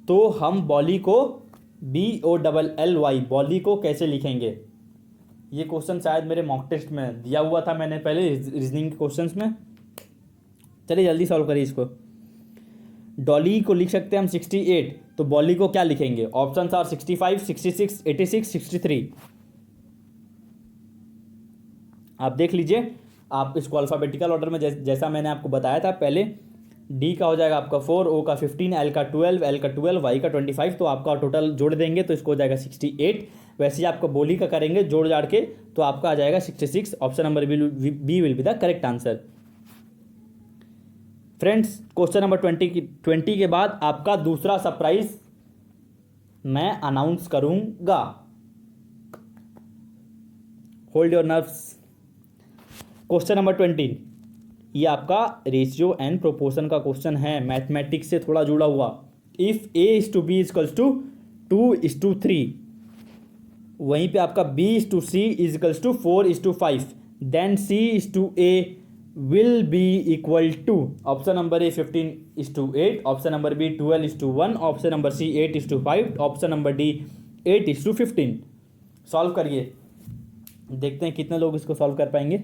तो हम बॉली को BOLLY, बॉली को कैसे लिखेंगे। ये क्वेश्चन शायद मेरे मॉक टेस्ट में दिया हुआ था मैंने पहले रीजनिंग के क्वेश्चंस में। चलिए जल्दी सॉल्व करिए इसको। डॉली को लिख सकते हैं हम 68, तो बॉली को क्या लिखेंगे। Option are 65, 66, 86, 63। आप देख लीजिए, आप इसको अल्फ़ाबेटिकल ऑर्डर में जैसा मैंने आपको बताया था पहले। डी का हो जाएगा आपका 4, ओ का 15, एल का 12, एल का 12, वाई का 25। तो आपका टोटल जोड़ देंगे तो इसको हो जाएगा 68। वैसे ही आपको बोली का करेंगे जोड़ जाड़ के तो आपका आ जाएगा 66। Option number B will be the correct answer. Friends, question number 20 के बाद आपका दूसरा सरप्राइज मैं अनाउंस करूंगा। Hold your nerves. Question number 20, ये आपका रेशियो एंड प्रोपोर्शन का क्वेश्चन है, मैथमेटिक्स से थोड़ा जुड़ा हुआ। If A is to B equals to 2:3, वहीं पे आपका B is to C equals to 4:5, then C is to A will be equal to. Option number A 15:8, option number B 12:1, option number C 8:5, option number D 8:15। Solve करिए, देखते हैं कितने लोग इसको सॉल्व कर पाएंगे।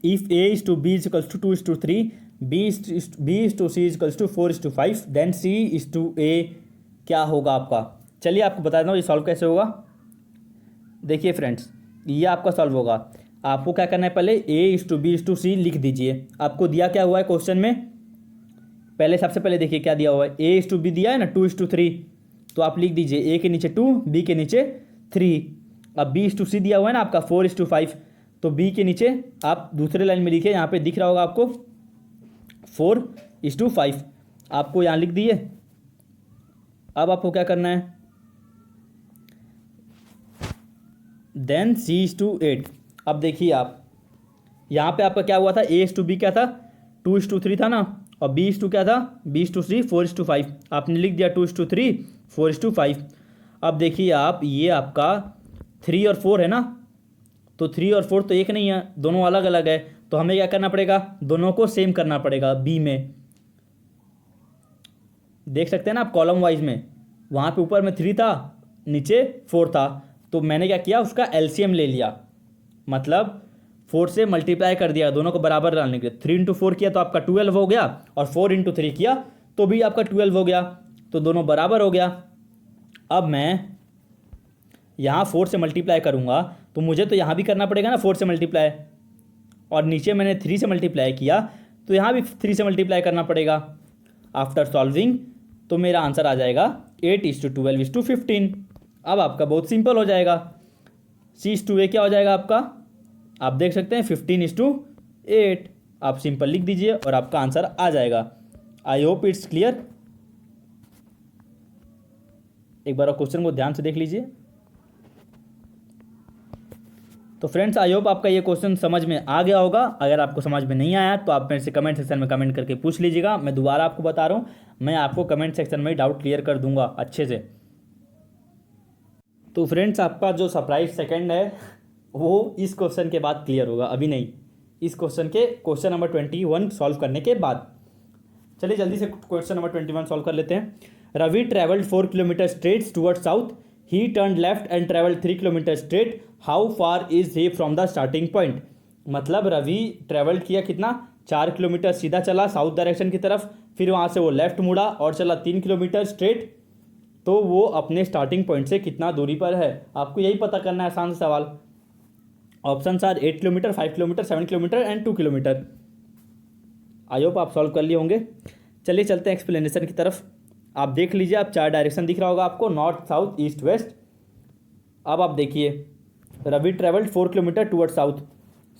If A is to B is equals to 2:3, B is to C is equals to 4:5, then C is to A क्या होगा आपका। चलिए आपको बता देता हूँ ये सॉल्व कैसे होगा। देखिए फ्रेंड्स, ये आपका सॉल्व होगा। आपको क्या करना है, पहले A is to B is to C लिख दीजिए। आपको दिया क्या हुआ है क्वेश्चन में, पहले सबसे पहले देखिए क्या दिया हुआ है। A is to B दिया है ना 2:3, तो आप लिख दीजिए A के नीचे 2, B के नीचे 3। अब B is to C दिया हुआ है ना आपका 4:5, तो B के नीचे आप दूसरे लाइन में लिखिए, यहाँ पे दिख रहा होगा आपको 4:5, आपको यहाँ लिख दिए। अब आपको क्या करना है, देन C is to 8। अब देखिए आप यहाँ पे आपका क्या हुआ था, A is to B क्या था 2:3 था ना, और B is to क्या था B is to C 4:5। आपने लिख दिया 2:3 4:5। अब देखिए आप, ये आपका 3 और 4 है ना, तो 3 और 4 तो एक नहीं है, दोनों अलग अलग है। तो हमें क्या करना पड़ेगा, दोनों को सेम करना पड़ेगा। बी में देख सकते हैं ना आप कॉलम वाइज में, वहाँ पे ऊपर में 3 था, नीचे 4 था, तो मैंने क्या किया उसका एलसीएम ले लिया, मतलब 4 से मल्टीप्लाई कर दिया दोनों को बराबर डालने के लिए। 3 × 4 किया तो आपका 12 हो गया, और 4 × 3 किया तो भी आपका 12 हो गया, तो दोनों बराबर हो गया। अब मैं यहाँ 4 से मल्टीप्लाई करूँगा तो मुझे तो यहाँ भी करना पड़ेगा ना 4 से मल्टीप्लाई, और नीचे मैंने 3 से मल्टीप्लाई किया तो यहाँ भी 3 से मल्टीप्लाई करना पड़ेगा। आफ्टर सॉल्विंग, तो मेरा आंसर आ जाएगा 8:12:15। अब आपका बहुत सिंपल हो जाएगा। C/A क्या हो जाएगा आपका, आप देख सकते हैं 15:8। आप सिंपल लिख दीजिए और आपका आंसर आ जाएगा। आई होप इट्स क्लियर। एक बार क्वेश्चन को ध्यान से देख लीजिए। तो फ्रेंड्स आई होप आपका ये क्वेश्चन समझ में आ गया होगा। अगर आपको समझ में नहीं आया तो आप मेरे से कमेंट सेक्शन में कमेंट करके पूछ लीजिएगा। मैं दोबारा आपको बता रहा हूँ, मैं आपको कमेंट सेक्शन में डाउट क्लियर कर दूंगा अच्छे से। तो फ्रेंड्स आपका जो सरप्राइज सेकंड है वो इस क्वेश्चन के बाद क्लियर होगा, अभी नहीं, इस क्वेश्चन के क्वेश्चन नंबर 21 सॉल्व करने के बाद। चलिए जल्दी से क्वेश्चन नंबर 21 सॉल्व कर लेते हैं। Ravi travelled 4 kilometre straight toward south, he turn left and travelled 3 kilometre straight, how far is he from the starting point. मतलब रवि ट्रेवल्ड किया कितना, 4 किलोमीटर सीधा चला साउथ डायरेक्शन की तरफ, फिर वहाँ से वो लेफ्ट मुड़ा और चला 3 किलोमीटर स्ट्रेट, तो वो अपने स्टार्टिंग पॉइंट से कितना दूरी पर है, आपको यही पता करना है। आसान सा सवाल। Option are 8 kilometre, 5 kilometre, 7 kilometre and 2 kilometre. I hope आप सॉल्व कर लिए होंगे। चलिए चलते हैं एक्सप्लेनेशन की तरफ। आप देख लीजिए, आप 4 डायरेक्शन दिख रहा होगा आपको, नॉर्थ, साउथ, ईस्ट, वेस्ट। अब आप देखिए, Ravi travelled 4 kilometre toward south,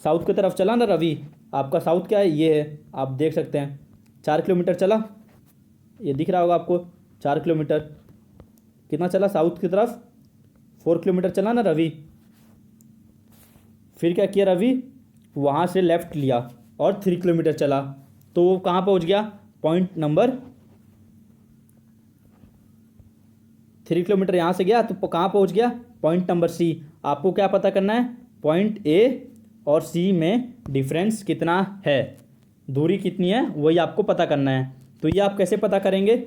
south की तरफ चला ना रवि, आपका साउथ क्या है, ये है, आप देख सकते हैं 4 किलोमीटर चला, ये दिख रहा होगा आपको 4 किलोमीटर। कितना चला साउथ की तरफ, 4 किलोमीटर चला ना रवि। फिर क्या किया रवि, वहाँ से लेफ्ट लिया और 3 किलोमीटर चला, तो वो कहाँ पहुँच गया, पॉइंट नंबर 3 किलोमीटर यहाँ से गया तो कहाँ पहुँच गया, पॉइंट नंबर सी। आपको क्या पता करना है, पॉइंट ए और सी में डिफरेंस कितना है, दूरी कितनी है, वही आपको पता करना है। तो ये आप कैसे पता करेंगे,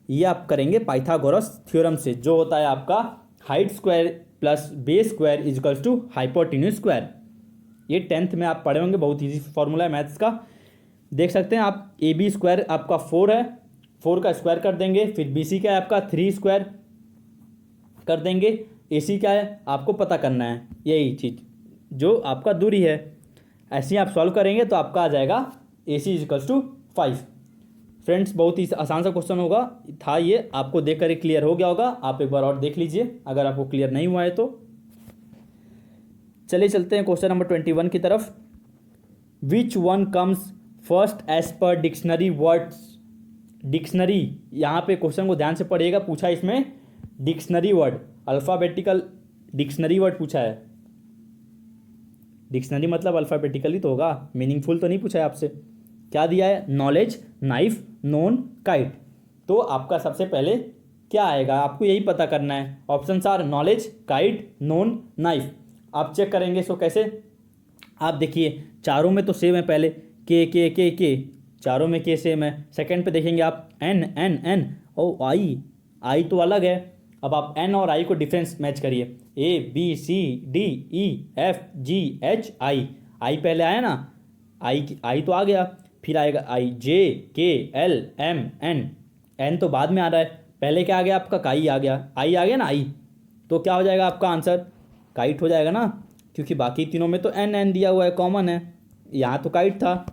ये आप करेंगे पाइथागोरस थ्योरम से, जो होता है आपका height square plus base square is equals to hypotenuse square. ये 10th में आप पढ़े होंगे, बहुत ईजी फॉर्मूला है मैथ्स का। देख सकते हैं आप, ए बी स्क्वायर आपका 4 है, 4 का स्क्वायर कर देंगे, फिर बी सी क्या है आपका 3 स्क्वायर कर देंगे, ए सी क्या है आपको पता करना है, यही चीज़ जो आपका दूरी है। ऐसे ही आप सॉल्व करेंगे तो आपका आ जाएगा ए सी इज इक्वल्स टू 5। फ्रेंड्स बहुत ही आसान सा क्वेश्चन होगा था ये, आपको देखकर ही क्लियर हो गया होगा। आप एक बार और देख लीजिए अगर आपको क्लियर नहीं हुआ है तो। चलिए चलते हैं क्वेश्चन नंबर 21 की तरफ। Which one comes first as per dictionary words. Dictionary, यहाँ पे क्वेश्चन को ध्यान से पढ़िएगा, पूछा इसमें dictionary word, alphabetical dictionary word पूछा है। डिक्शनरी मतलब अल्फ़ाबेटिकली तो होगा, मीनिंगफुल तो नहीं पूछा है आपसे। क्या दिया है, नॉलेज, नाइफ, नोन, काइट। तो आपका सबसे पहले क्या आएगा, आपको यही पता करना है। Option are knowledge, kite, known, knife. आप चेक करेंगे सो कैसे, आप देखिए चारों में तो सेम है, पहले के, चारों में के सेम है। सेकंड पे देखेंगे आप एन एन एन, ओ आई तो अलग है। अब आप एन और आई को डिफरेंस मैच करिए, A B C D E F G H I, I पहले आया ना, आई तो आ गया, फिर आएगा आई जे के एल एम एन, एन तो बाद में आ रहा है, पहले क्या आ गया आपका काई आ गया, आई आ गया ना आई, तो क्या हो जाएगा आपका आंसर, काइट हो जाएगा ना, क्योंकि बाकी तीनों में तो एन एन दिया हुआ है, कॉमन है, यहाँ तो काइट था।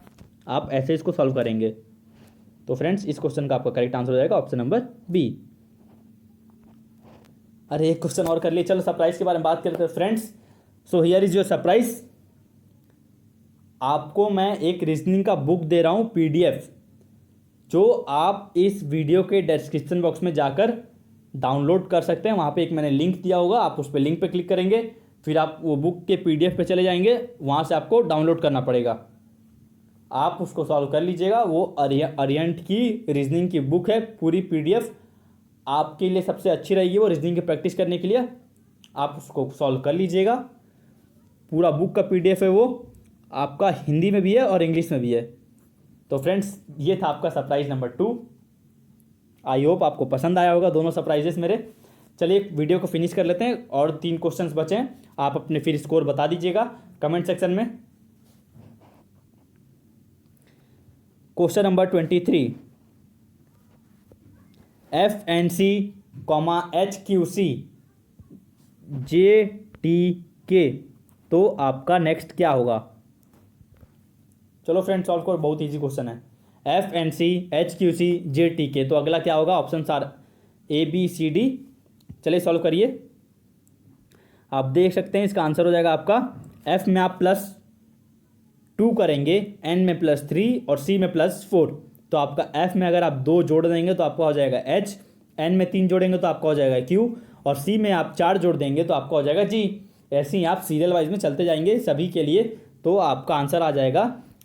आप ऐसे इसको सॉल्व करेंगे तो फ्रेंड्स इस क्वेश्चन का आपका करेक्ट आंसर हो जाएगा ऑप्शन नंबर बी। अरे एक क्वेश्चन और कर लिए, चलो सरप्राइज के बारे में बात करते हैं friends. So here is your surprise. आपको मैं एक रीजनिंग का बुक दे रहा हूं पीडीएफ, जो आप इस वीडियो के डिस्क्रिप्शन बॉक्स में जाकर डाउनलोड कर सकते हैं। वहाँ पे एक मैंने लिंक दिया होगा, आप उस पर लिंक पे क्लिक करेंगे, फिर आप वो बुक के पीडीएफ पे चले जाएंगे, वहाँ से आपको डाउनलोड करना पड़ेगा। आप उसको सॉल्व कर लीजिएगा। वो अरिहंत की रीजनिंग की बुक है, पूरी पीडीएफ आपके लिए सबसे अच्छी रहेगी, वो रीजनिंग की प्रैक्टिस करने के लिए। आप उसको सॉल्व कर लीजिएगा। पूरा बुक का पीडीएफ है वो, आपका हिंदी में भी है और इंग्लिश में भी है। तो फ्रेंड्स ये था आपका सरप्राइज नंबर 2। आई होप आपको पसंद आया होगा दोनों सरप्राइजेस मेरे। चलिए वीडियो को फिनिश कर लेते हैं, और 3 क्वेश्चंस बचे हैं। आप अपने फिर स्कोर बता दीजिएगा कमेंट सेक्शन में। Question number 23, FNC, HQC, JTK, तो आपका नेक्स्ट क्या होगा। चलो फ्रेंड्स सॉल्व करो, बहुत इजी क्वेश्चन है। FNC HQC JTK। तो अगला क्या होगा, ऑप्शन आर ABCD। चलिए सॉल्व करिए। आप देख सकते हैं इसका आंसर हो जाएगा आपका, F में आप +2 करेंगे, N में +3 और C में +4। तो आपका F में अगर आप 2 जोड़ देंगे तो आपका हो जाएगा H, N में 3 जोड़ेंगे तो आपका हो जाएगा Q, और C में आप 4 जोड़ देंगे तो आपका हो जाएगा G। ऐसे ही आप सीरियल वाइज में चलते जाएंगे सभी के लिए, तो आपका आंसर आ जाएगा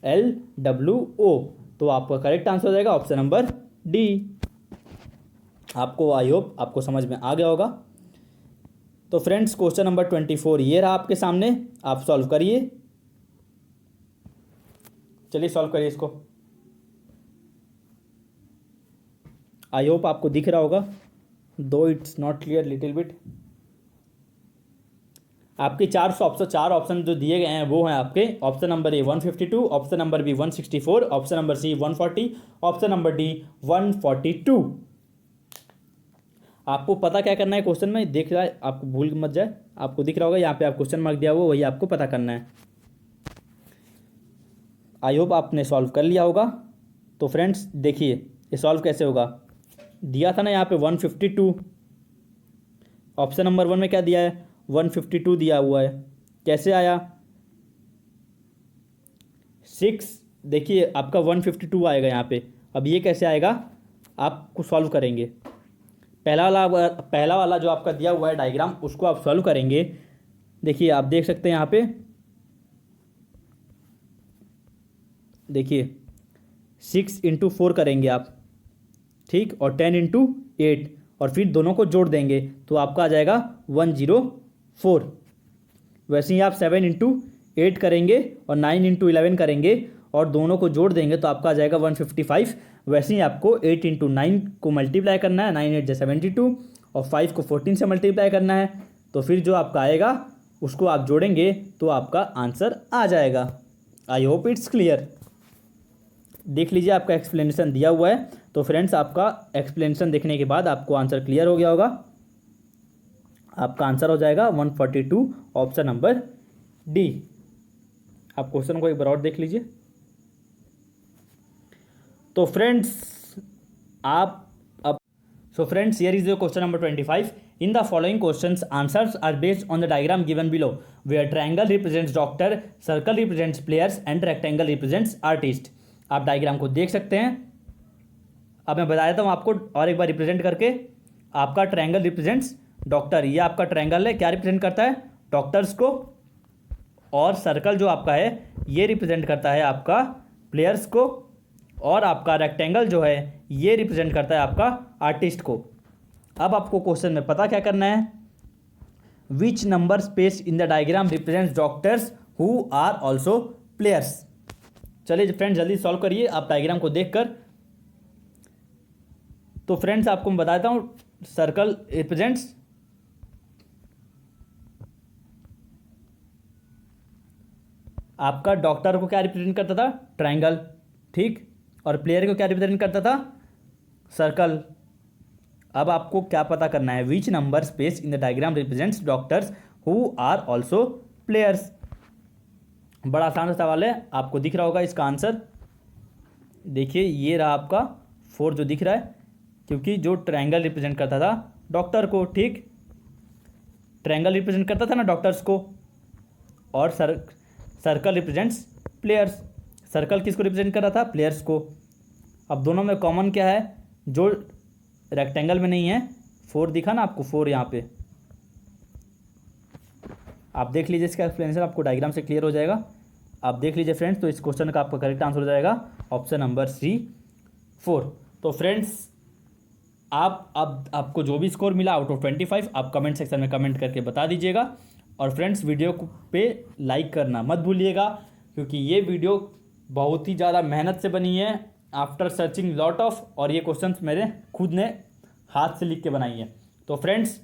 LWO। तो आपका करेक्ट आंसर हो जाएगा ऑप्शन नंबर D। आपको आई होप आपको समझ में आ गया होगा। तो फ्रेंड्स क्वेश्चन नंबर 24 ये रहा आपके सामने, आप सॉल्व करिए। चलिए सॉल्व करिए इसको। आई होप आपको दिख रहा होगा, दो it's not clear little bit. आपके चार ऑप्शन जो दिए गए हैं वो हैं आपके option number A 152, option number B 164, option number C 140, option number D 142। आपको पता क्या करना है, क्वेश्चन में देख रहा है, आपको भूल मत जाए, आपको दिख रहा होगा यहाँ पे आप क्वेश्चन मार्क दिया हुआ, वही आपको पता करना है। आई होप आपने सॉल्व कर लिया होगा। तो फ्रेंड्स देखिए ये सॉल्व कैसे होगा, दिया था ना यहाँ पे 152, ऑप्शन नंबर 1 में क्या दिया है 152 दिया हुआ है, कैसे आया 6, देखिए आपका 152 आएगा यहाँ पे। अब ये कैसे आएगा, आपको सॉल्व करेंगे। पहला वाला जो आपका दिया हुआ है डायग्राम, उसको आप सॉल्व करेंगे। देखिए आप देख सकते हैं यहाँ पे, देखिए 6 × 4 करेंगे आप, ठीक, और 10 × 8, और फिर दोनों को जोड़ देंगे तो आपका आ जाएगा 104। वैसे ही आप 7 × 8 करेंगे और 9 × 11 करेंगे और दोनों को जोड़ देंगे तो आपका आ जाएगा 155। वैसे ही आपको 8 × 9 को मल्टीप्लाई करना है, 9 8 72, और 5 को 14 से मल्टीप्लाई करना है। तो फिर जो आपका आएगा उसको आप जोड़ेंगे तो आपका आंसर आ जाएगा। आई होप इट्स क्लियर। देख लीजिए आपका एक्सप्लेनेशन दिया हुआ है। तो फ्रेंड्स आपका एक्सप्लेनेशन देखने के बाद आपको आंसर क्लियर हो गया होगा। आपका आंसर हो जाएगा 142, ऑप्शन नंबर डी। आप क्वेश्चन को एक बार और देख लीजिए। तो friends friends here is question number 25। In the following questions answers are based on the diagram given below, where triangle represents doctor, circle represents players and rectangle represents artist. आप डायग्राम को देख सकते हैं। अब मैं बता देता हूँ आपको और एक बार रिप्रेजेंट करके। आपका ट्रायंगल रिप्रेजेंट्स डॉक्टर, ये आपका ट्रायंगल है, क्या रिप्रेजेंट करता है डॉक्टर्स को, और सर्कल जो आपका है ये रिप्रेजेंट करता है आपका प्लेयर्स को, और आपका रेक्टेंगल जो है ये रिप्रेजेंट करता है आपका आर्टिस्ट को। अब आपको क्वेश्चन में पता क्या करना है, which number space in the diagram represents doctors who are also players. चलिए फ्रेंड्स जल्दी सॉल्व करिए आप डायग्राम को देखकर। तो फ्रेंड्स आपको मैं बताता हूँ, सर्कल रिप्रेजेंट्स आपका डॉक्टर को क्या रिप्रेजेंट करता था, ट्रायंगल, ठीक, और प्लेयर को क्या रिप्रेजेंट करता था, सर्कल। अब आपको क्या पता करना है, which number space in the diagram represents doctors who are also players. बड़ा आसान सवाल है, आपको दिख रहा होगा इसका आंसर। देखिए ये रहा आपका 4 जो दिख रहा है, क्योंकि जो ट्रायंगल रिप्रेजेंट करता था डॉक्टर को, ठीक, ट्रायंगल रिप्रेजेंट करता था ना डॉक्टर्स को, और सर्कल रिप्रेजेंट्स प्लेयर्स। सर्कल किसको रिप्रेजेंट कर रहा था, प्लेयर्स को। अब दोनों में कॉमन क्या है, जो रेक्टेंगल में नहीं है, 4 दिखा ना आपको, 4 यहाँ पे आप देख लीजिए। इसका एक्सप्लेनेशन आपको डायग्राम से क्लियर हो जाएगा। आप देख लीजिए फ्रेंड्स। तो इस क्वेश्चन का आपका करेक्ट आंसर हो जाएगा ऑप्शन नंबर सी 4। तो फ्रेंड्स आप अब आपको जो भी स्कोर मिला आउट ऑफ 25 आप कमेंट सेक्शन में कमेंट करके बता दीजिएगा। और फ्रेंड्स वीडियो पे लाइक करना मत भूलिएगा, क्योंकि ये वीडियो बहुत ही ज़्यादा मेहनत से बनी है, आफ्टर सर्चिंग लॉट ऑफ, और ये क्वेश्चंस मेरे खुद ने हाथ से लिख के बनाई है। तो फ्रेंड्स